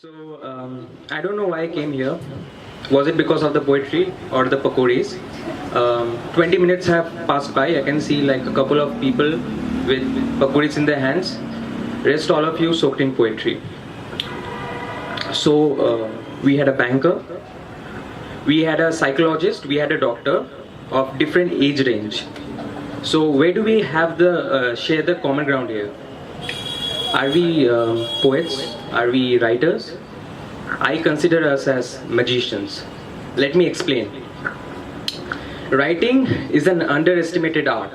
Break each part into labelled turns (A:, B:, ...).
A: I don't know why I came here. Was it because of the poetry or the pakodis? 20 minutes have passed by. I can see like a couple of people with pakodis in their hands. Rest all of you soaked in poetry. We had a banker, we had a psychologist, we had a doctor of different age range. So where do we have the share the common ground here? Are we poets? Are we writers? I consider us as magicians. Let me explain. Writing is an underestimated art.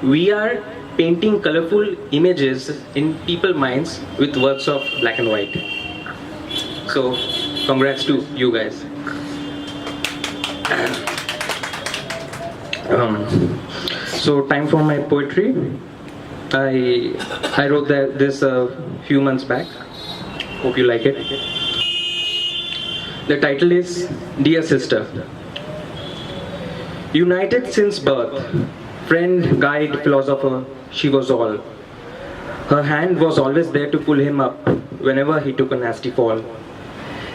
A: We are painting colorful images in people's minds with words of black and white. So, congrats to you guys. Time for my poetry. I wrote this a few months back. Hope you like it. The title is Dear Sister. United since birth, friend, guide, philosopher, she was all. Her hand was always there to pull him up whenever he took a nasty fall.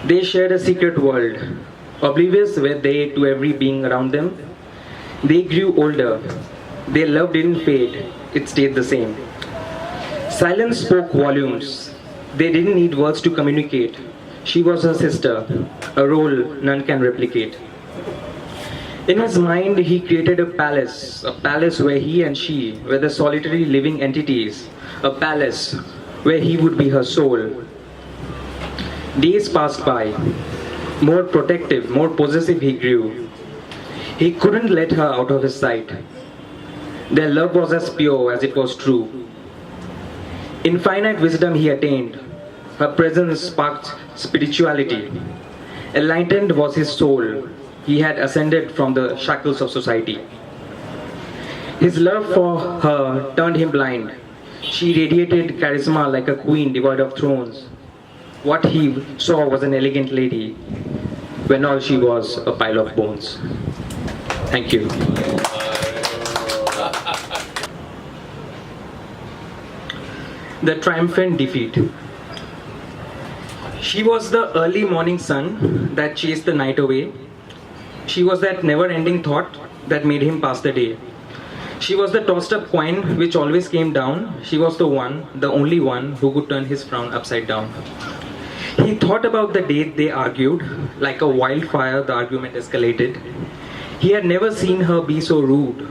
A: They shared a secret world. Oblivious were they to every being around them. They grew older. Their love didn't fade, it stayed the same. Silence spoke volumes. They didn't need words to communicate. She was her sister, a role none can replicate. In his mind, he created a palace where he and she were the solitary living entities, a palace where he would be her soul. Days passed by. More protective, more possessive he grew. He couldn't let her out of his sight. Their love was as pure as it was true. Infinite wisdom he attained. Her presence sparked spirituality. Enlightened was his soul. He had ascended from the shackles of society. His love for her turned him blind. She radiated charisma like a queen devoid of thrones. What he saw was an elegant lady, when all she was a pile of bones. Thank you. The triumphant defeat. She was the early morning sun that chased the night away. She was that never-ending thought that made him pass the day. She was the tossed-up coin which always came down. She was the one, the only one, who could turn his frown upside down. He thought about the day they argued. Like a wildfire, the argument escalated. He had never seen her be so rude.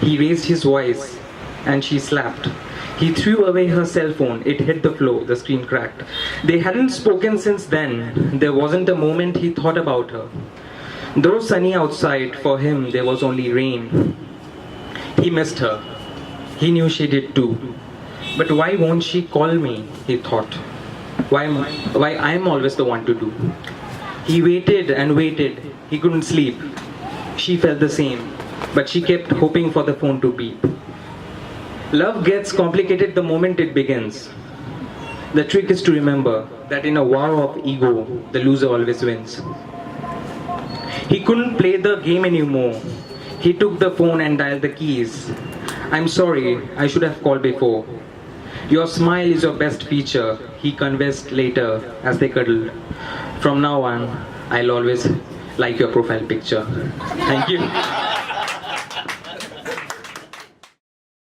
A: He raised his voice, and she slapped. He threw away her cell phone. It hit the floor. The screen cracked. They hadn't spoken since then. There wasn't a moment he thought about her. Though sunny outside, for him there was only rain. He missed her. He knew she did too. But why won't she call me, he thought. Why I'm always the one to do. He waited and waited. He couldn't sleep. She felt the same. But she kept hoping for the phone to beep. Love gets complicated the moment it begins. The trick is to remember that in a war of ego, the loser always wins. He couldn't play the game anymore. He took the phone and dialed the keys. I'm sorry, I should have called before. Your smile is your best feature, he confessed later as they cuddled. From now on, I'll always like your profile picture. Thank you.